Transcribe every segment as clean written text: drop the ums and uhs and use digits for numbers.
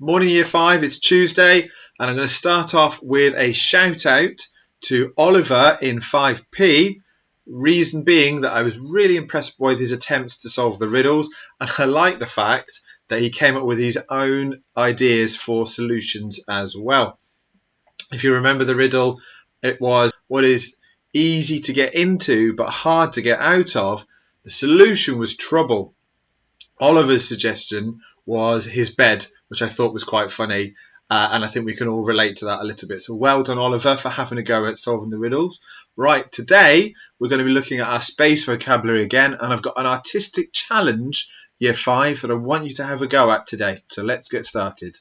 Morning Year 5, it's Tuesday, and I'm going to start off with a shout out to Oliver in 5P. Reason being that I was really impressed with his attempts to solve the riddles, and I like the fact that he came up with his own ideas for solutions as well. If you remember the riddle, it was what is easy to get into but hard to get out of. The solution was trouble. Oliver's suggestion was his bed, which I thought was quite funny. And I think we can all relate to that a little bit. So well done, Oliver, for having a go at solving the riddles. Right, today we're going to be looking at our space vocabulary again. And I've got an artistic challenge, Year 5, that I want you to have a go at today. So let's get started.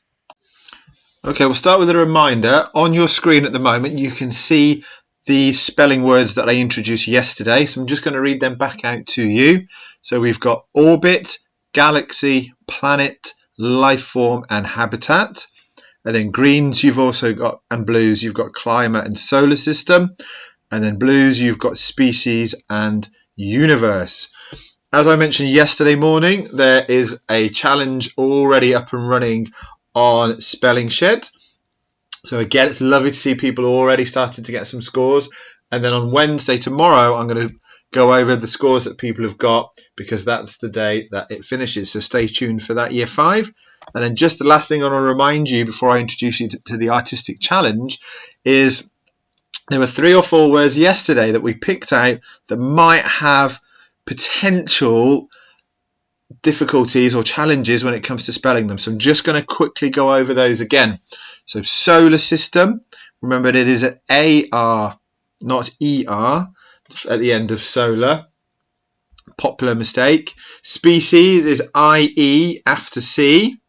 Okay, we'll start with a reminder. On your screen at the moment, you can see the spelling words that I introduced yesterday. So I'm just going to read them back out to you. So we've got orbit, galaxy, planet, life form and habitat. And then greens you've also got, and blues you've got climate and solar system. And then blues you've got species and universe. As I mentioned yesterday morning, there is a challenge already up and running on Spelling Shed. So again, it's lovely to see people already starting to get some scores. And then on Wednesday, tomorrow, I'm going to go over the scores that people have got, because that's the day that it finishes. So stay tuned for that, Year 5. And then just the last thing I want to remind you before I introduce you to the artistic challenge is there were 3 or 4 words yesterday that we picked out that might have potential difficulties or challenges when it comes to spelling them. So I'm just going to quickly go over those again. So solar system, remember it is an AR, not ER, at the end of solar. Popular mistake. Species is IE after C.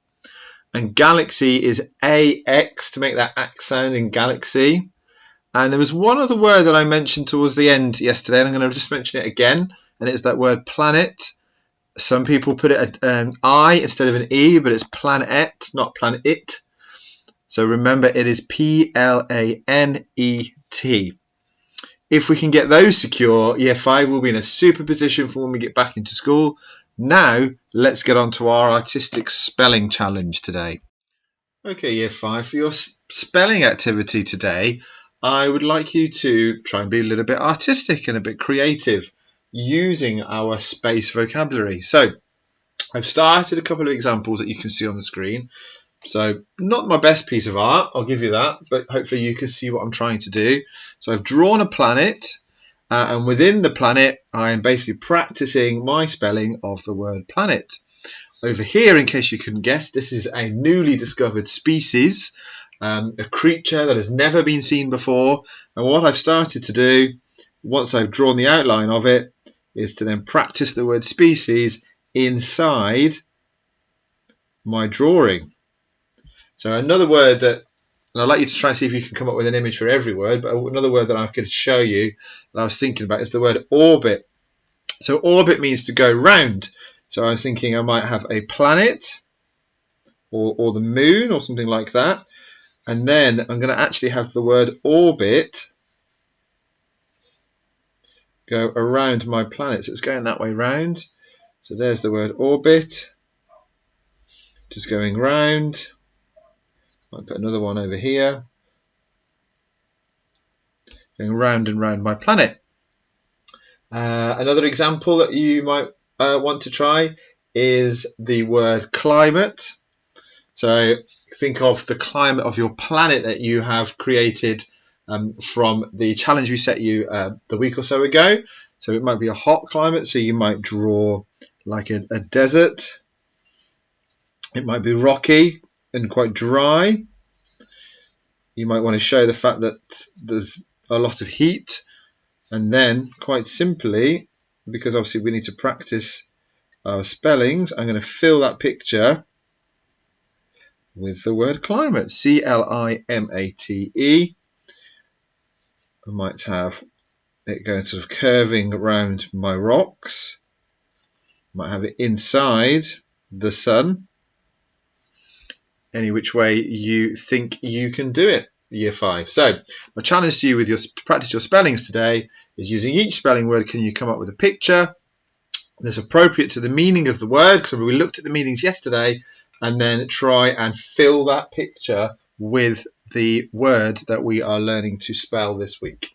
And galaxy is AX to make that AX sound in galaxy. And there was one other word that I mentioned towards the end yesterday, and I'm going to just mention it again, and it's that word planet. Some people put it an I instead of an E, but it's planet, not planet. So remember, it is PLANET. If we can get those secure, Year 5 will be in a super position for when we get back into school. Now, let's get on to our artistic spelling challenge today. Okay, Year 5, for your spelling activity today, I would like you to try and be a little bit artistic and a bit creative using our space vocabulary. So I've started a couple of examples that you can see on the screen. So not my best piece of art, I'll give you that, but hopefully you can see what I'm trying to do. So I've drawn a planet, and within the planet I am basically practicing my spelling of the word planet. Over here, in case you couldn't guess, this is a newly discovered species, a creature that has never been seen before. And what I've started to do, once I've drawn the outline of it, is to then practice the word species inside my drawing. So another word that, and I'd like you to try and see if you can come up with an image for every word, but another word that I could show you that I was thinking about is the word orbit. So orbit means to go round. So I was thinking I might have a planet or the moon or something like that. And then I'm going to actually have the word orbit go around my planet. So it's going that way round. So there's the word orbit, just going round. I'll put another one over here, going round and round my planet. Another example that you might want to try is the word climate. So think of the climate of your planet that you have created from the challenge we set you the week or so ago. So it might be a hot climate, so you might draw like a desert. It might be rocky and quite dry. You might want to show the fact that there's a lot of heat. And then, quite simply, because obviously we need to practice our spellings, I'm going to fill that picture with the word climate, CLIMATE. I might have it going sort of curving around my rocks. I might have it inside the sun. Any which way you think you can do it, Year 5. So my challenge to you with to practice your spellings today is using each spelling word, can you come up with a picture that's appropriate to the meaning of the word? Because we looked at the meanings yesterday, and then try and fill that picture with the word that we are learning to spell this week.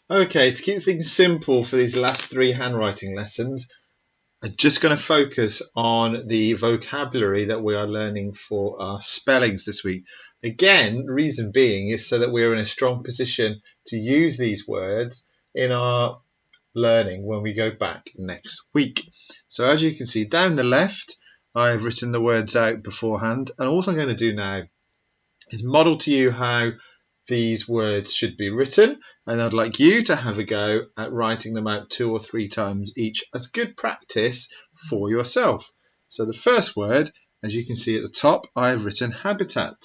Okay, to keep things simple for these last 3 handwriting lessons, I'm just going to focus on the vocabulary that we are learning for our spellings this week. Again, the reason being is so that we're in a strong position to use these words in our learning when we go back next week. So as you can see down the left, I've written the words out beforehand, and all I'm going to do now is model to you how these words should be written, and I'd like you to have a go at writing them out 2 or 3 times each as good practice for yourself. So the first word, as you can see at the top, I've written habitat.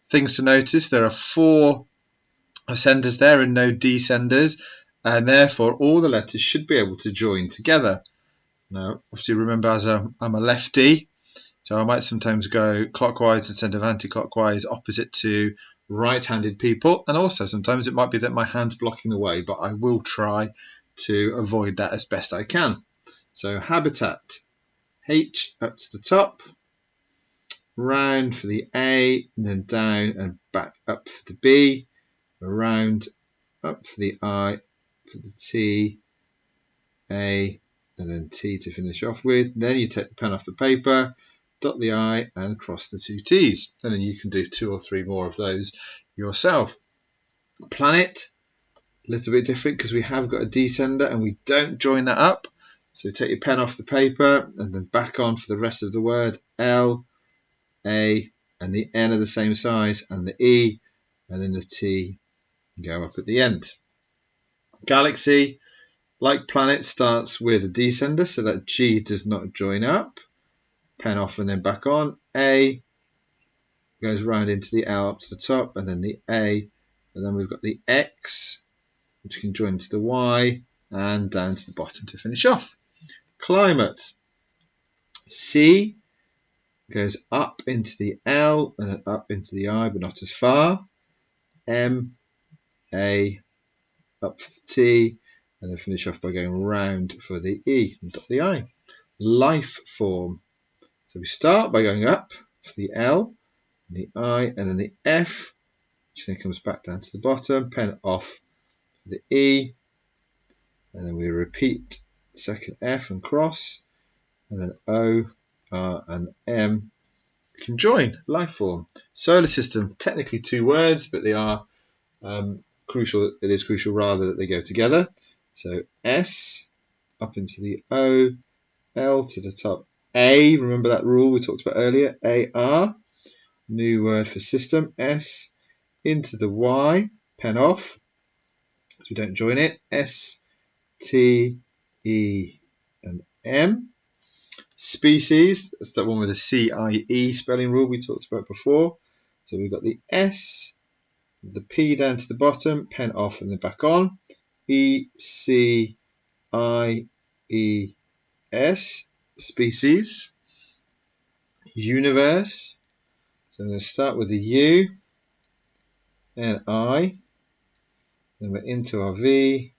Things to notice, there are 4 ascenders there and no descenders, and therefore all the letters should be able to join together. Now, obviously remember, as I'm a lefty, so I might sometimes go clockwise instead of anti-clockwise, opposite to right-handed people. And also sometimes it might be that my hand's blocking the way, but I will try to avoid that as best I can. So habitat, H up to the top, round for the A, and then down and back up for the B, around, up for the I, for the T, A, and then T to finish off with. Then you take the pen off the paper, dot the I and cross the 2 T's. And then you can do 2 or 3 more of those yourself. Planet, a little bit different because we have got a descender and we don't join that up. So take your pen off the paper and then back on for the rest of the word. L, A, and the N are the same size, and the E, and then the T go up at the end. Galaxy, like planet, starts with a descender, so that G does not join up. Pen off and then back on. A goes round into the L up to the top, and then the A, and then we've got the X, which can join to the Y, and down to the bottom to finish off. Climate. C goes up into the L, and then up into the I, but not as far. M, A, up for the T, and then finish off by going round for the E and dot the I. Life form. So we start by going up for the L, the I, and then the F, which then comes back down to the bottom, pen off for the E, and then we repeat the second F and cross, and then O, R, and M can join, life form. Solar system, technically 2 words, but they are crucial. It is crucial rather that they go together. So S up into the O, L to the top, A, remember that rule we talked about earlier, AR, new word for system, S, into the Y, pen off, so we don't join it, S, T, E, and M. Species, that's that one with the CIE spelling rule we talked about before. So we've got the S, the P down to the bottom, pen off and then back on, E, C, I, E, S, species. Universe, so I'm going to start with the U and I, then we're into our V,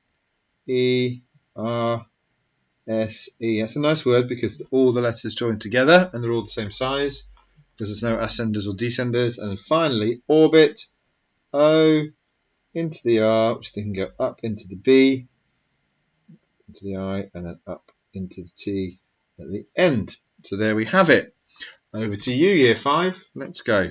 E, R, S, E. That's a nice word because all the letters join together and they're all the same size. because there's no ascenders or descenders. And then finally, orbit, O into the R, which then can go up into the B, into the I, and then up into the T at the end. So there we have it. Over to you, Year 5. Let's go.